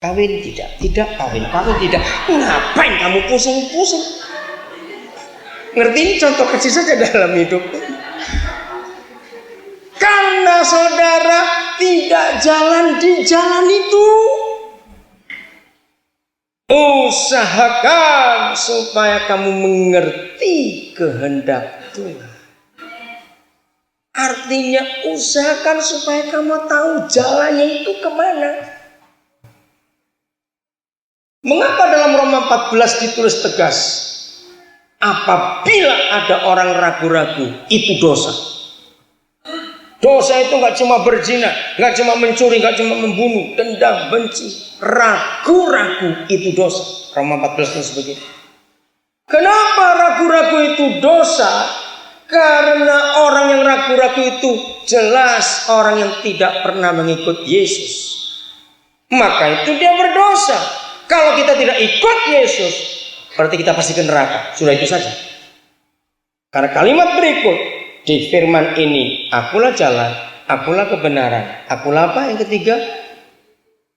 Kawin tidak, kawin tidak. Ngapain kamu pusing-pusing? Ngerti ini contoh kecil saja dalam hidup. Karena saudara tidak jalan di jalan itu. Usahakan supaya kamu mengerti kehendak Tuhan. Artinya usahakan supaya kamu tahu jalannya itu kemana. Mengapa dalam Roma 14 ditulis tegas? Apabila ada orang ragu-ragu, itu dosa. Dosa itu gak cuma berzina, gak cuma mencuri, gak cuma membunuh, dendam, benci. Ragu-ragu itu dosa. Roma 14 itu begitu. Kenapa ragu-ragu itu dosa? Karena orang yang ragu-ragu itu jelas orang yang tidak pernah mengikut Yesus. Maka itu dia berdosa. Kalau kita tidak ikut Yesus, berarti kita pasti ke neraka. Sudah itu saja. Karena kalimat berikut di firman ini, akulah jalan, akulah kebenaran, akulah apa yang ketiga?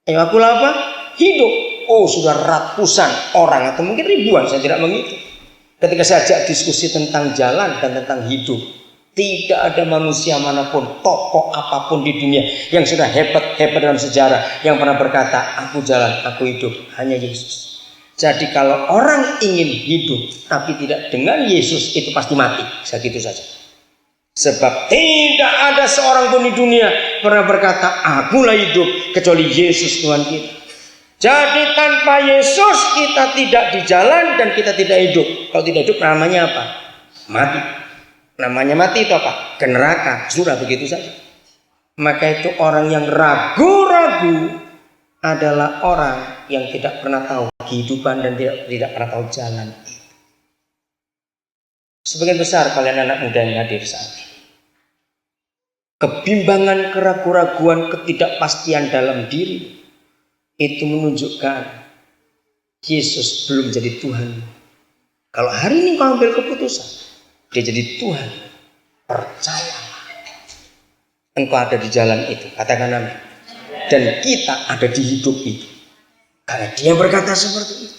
Akulah apa? Hidup. Oh, sudah ratusan orang atau mungkin ribuan, saya tidak menghitung. Ketika saya ajak diskusi tentang jalan dan tentang hidup, tidak ada manusia manapun, tokoh apapun di dunia yang sudah hebat dalam sejarah yang pernah berkata, aku jalan, aku hidup. Hanya Yesus. Jadi kalau orang ingin hidup tapi tidak dengan Yesus, itu pasti mati. Segitu saja. Sebab tidak ada seorang pun di dunia pernah berkata, akulah hidup, kecuali Yesus Tuhan kita. Jadi tanpa Yesus kita tidak di jalan dan kita tidak hidup. Kalau tidak hidup namanya apa? Mati. Namanya mati itu apa? Ke neraka. Sudah begitu saja. Maka itu orang yang ragu-ragu adalah orang yang tidak pernah tahu kehidupan dan tidak pernah tahu jalan. Sebagian besar kalian anak muda yang hadir saat ini, kebimbangan, keraguan-raguan, ketidakpastian dalam diri itu menunjukkan Yesus belum jadi Tuhan. Kalau hari ini kau ambil keputusan dia jadi Tuhan, percayalah engkau ada di jalan itu. Katakan amin. Dan kita ada di hidup itu karena dia berkata seperti itu.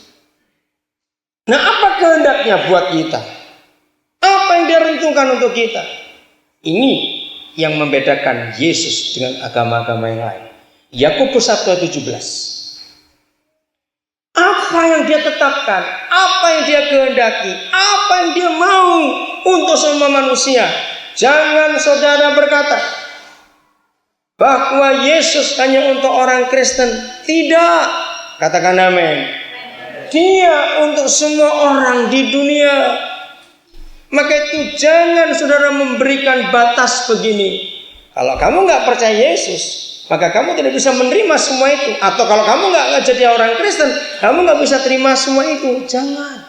Nah, apa kehendaknya buat kita? Apa yang dia renungkan untuk kita? Ini yang membedakan Yesus dengan agama-agama yang lain. Yakobus 1:17. Apa yang dia tetapkan, apa yang dia kehendaki, apa yang dia mau untuk semua manusia. Jangan saudara berkata bahwa Yesus hanya untuk orang Kristen. Tidak. Katakan amin. Dia untuk semua orang di dunia. Maka itu jangan saudara memberikan batas begini. Kalau kamu gak percaya Yesus, maka kamu tidak bisa menerima semua itu. Atau kalau kamu gak jadi orang Kristen, kamu gak bisa terima semua itu. Jangan.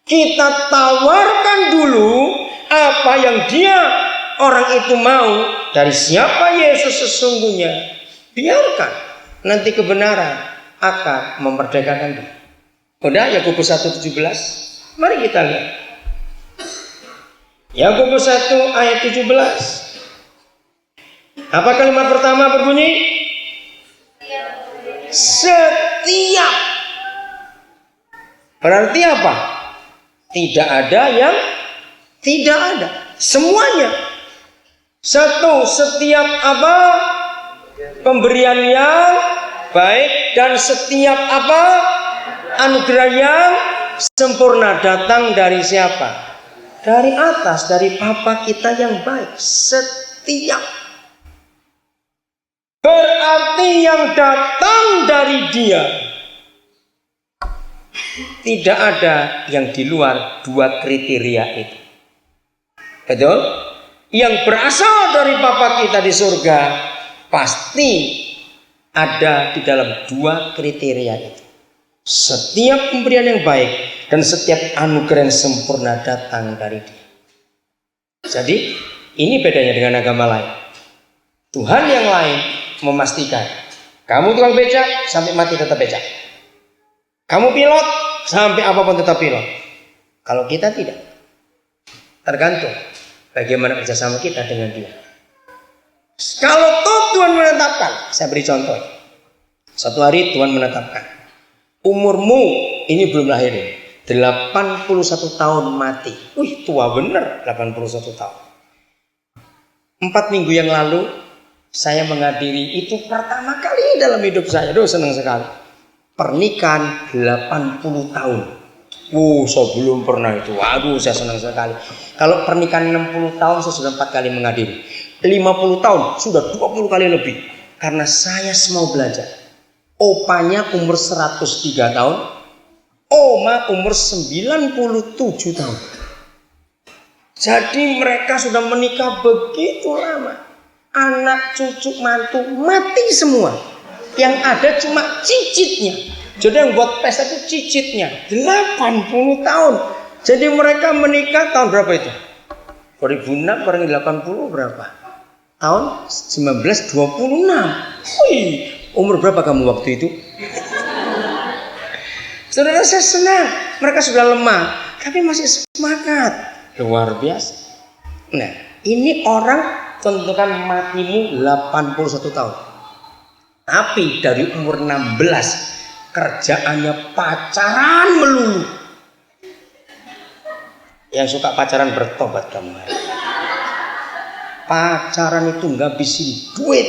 Kita tawarkan dulu apa yang dia orang itu mau dari siapa Yesus sesungguhnya. Biarkan nanti kebenaran akan memerdekakan dia. Udah, Yakobus 1:17. Mari kita lihat. Yakobus 1 ayat 17. Apa kalimat pertama berbunyi? Setiap. Berarti apa? Tidak ada yang tidak ada. Semuanya. Satu, setiap apa? Pemberian yang baik dan setiap apa? Anugerah yang sempurna datang dari siapa? Dari atas, dari Bapa kita yang baik. Setiap. Berarti yang datang dari Dia. Tidak ada yang di luar dua kriteria itu. Betul? Yang berasal dari Bapa kita di surga pasti ada di dalam dua kriteria itu. Setiap pemberian yang baik dan setiap anugerah yang sempurna datang dari Dia. Jadi ini bedanya dengan agama lain. Tuhan yang lain memastikan kamu tukang becak sampai mati tetap becak. Kamu pilot sampai apapun tetap pilot. Kalau kita tidak. Tergantung bagaimana kerjasama kita dengan Dia. Kalau Tuhan menetapkan, saya beri contoh. Satu hari Tuhan menetapkan, umurmu ini belum lahir ini, 81 tahun mati. Wih, tua bener 81 tahun. 4 minggu yang lalu saya menghadiri itu pertama kali dalam hidup saya. Aduh, senang sekali. Pernikahan 80 tahun. Saya belum pernah itu. Waduh, saya senang sekali. Kalau pernikahan 60 tahun saya sudah 4 kali menghadiri. 50 tahun sudah 20 kali lebih. Karena saya mau belajar. Opanya umur 103 tahun, oma umur 97 tahun. Jadi mereka sudah menikah begitu lama. Anak, cucu, mantu mati semua. Yang ada cuma cicitnya. Jadi yang buat pesta itu cicitnya 80 tahun. Jadi mereka menikah tahun berapa itu? 2006 kurang 80 berapa? Tahun 1926. Wih, umur berapa kamu waktu itu? Saudara, saya senang. Mereka sudah lemah, tapi masih semangat. Luar biasa. Nah, ini orang tentukan matimu 81 tahun. Tapi dari umur 16 kerjaannya pacaran melulu. Yang suka pacaran bertobat kamu. Pacaran itu ngabisin duit,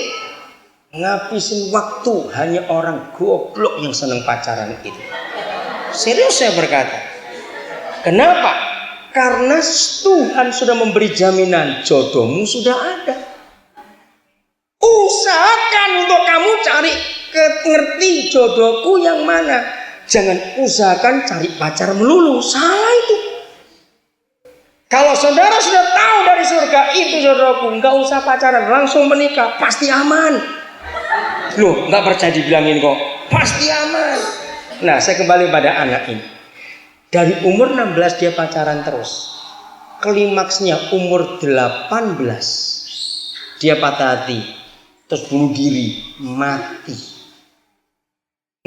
ngabisin waktu. Hanya orang goblok yang senang pacaran itu. Serius saya berkata. Kenapa? Karena Tuhan sudah memberi jaminan jodohmu sudah ada. Usahakan untuk kamu cari ngerti jodohku yang mana. Jangan usahakan cari pacar melulu. Salah itu. Kalau saudara sudah tahu dari surga itu jodohku, nggak usah pacaran, langsung menikah, pasti aman. Loh, nggak percaya dibilangin kok, pasti aman. Nah, saya kembali pada anak ini. Dari umur 16 dia pacaran terus. Klimaksnya umur 18 dia patah hati, terus bunuh diri, mati.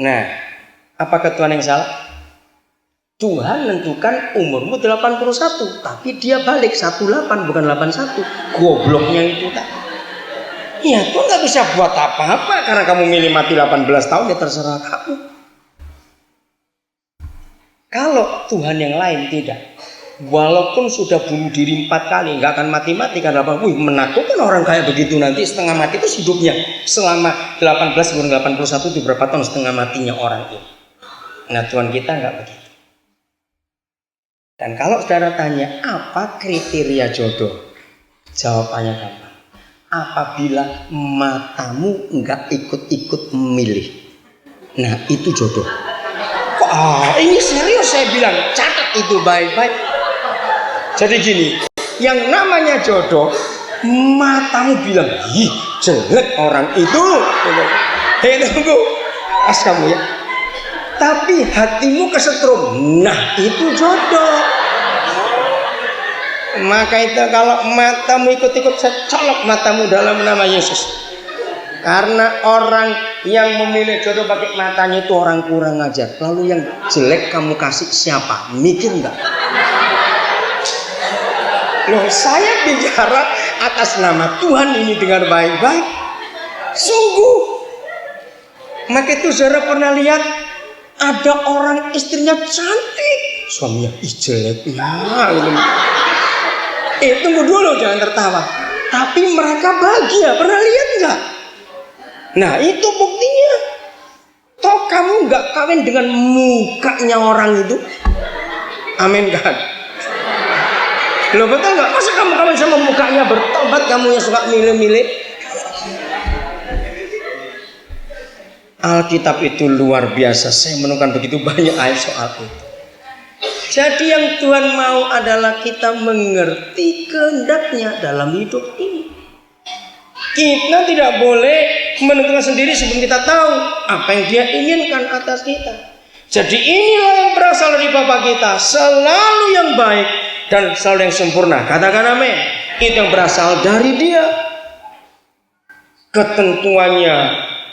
Nah, apakah Tuhan yang salah? Tuhan menentukan umurmu 81, tapi dia balik 18 bukan 81. Gobloknya itu tak. Ya, Tuhan nggak bisa buat apa-apa karena kamu milih mati 18 tahun, ya terserah kamu. Kalau Tuhan yang lain tidak, walaupun sudah bunuh diri 4 kali, nggak akan mati-mati karena apa? Wih, menakutkan orang kayak begitu, nanti setengah mati itu hidupnya selama 18 bulan 81 itu berapa tahun setengah matinya orang ini. Nah, Tuhan kita nggak begitu. Dan kalau saudara tanya apa kriteria jodoh, jawabannya gampang. Apabila matamu nggak ikut-ikut memilih, nah itu jodoh. Ini serius saya bilang, catat itu baik-baik. Jadi gini, yang namanya jodoh, matamu bilang, ih jelek orang itu. Tunggu, as kamu ya. Tapi hatimu kesetrum, nah itu jodoh. Maka itu kalau matamu ikut-ikut, saya colok matamu dalam nama Yesus. Karena orang yang memilih jodoh pakai matanya itu orang kurang ajar. Lalu yang jelek kamu kasih siapa? Mikir nggak? Loh, saya bicara atas nama Tuhan ini dengan baik-baik. Sungguh. Maka itu saudara pernah lihat ada orang istrinya cantik, suaminya jeleknya. Tunggu dulu, jangan tertawa. Tapi mereka bahagia. Pernah lihat nggak? Nah, itu buktinya. Toh kamu nggak kawin dengan mukanya orang itu? Amin kan? Loh, betul nggak? Masa kamu kawin sama mukanya, bertobat kamu yang suka milih-milih? Alkitab itu luar biasa. Saya menemukan begitu banyak ayat soal itu. Jadi yang Tuhan mau adalah kita mengerti kehendaknya dalam hidup ini. Kita tidak boleh menentukan sendiri sebelum kita tahu apa yang dia inginkan atas kita. Jadi inilah yang berasal dari Bapa kita, selalu yang baik dan selalu yang sempurna. Katakan amin. Itu yang berasal dari dia. Ketentuannya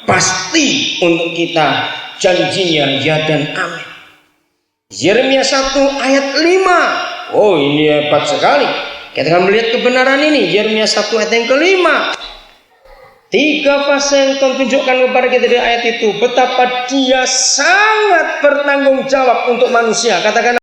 pasti untuk kita, janjinya ya dan amin. Yeremia 1 ayat 5. Oh, ini hebat sekali. Kita akan melihat kebenaran ini. Yeremia 1 ayat yang kelima. Tiga fase yang Tuhan tunjukkan kepada kita di ayat itu, betapa Dia sangat bertanggung jawab untuk manusia. Katakan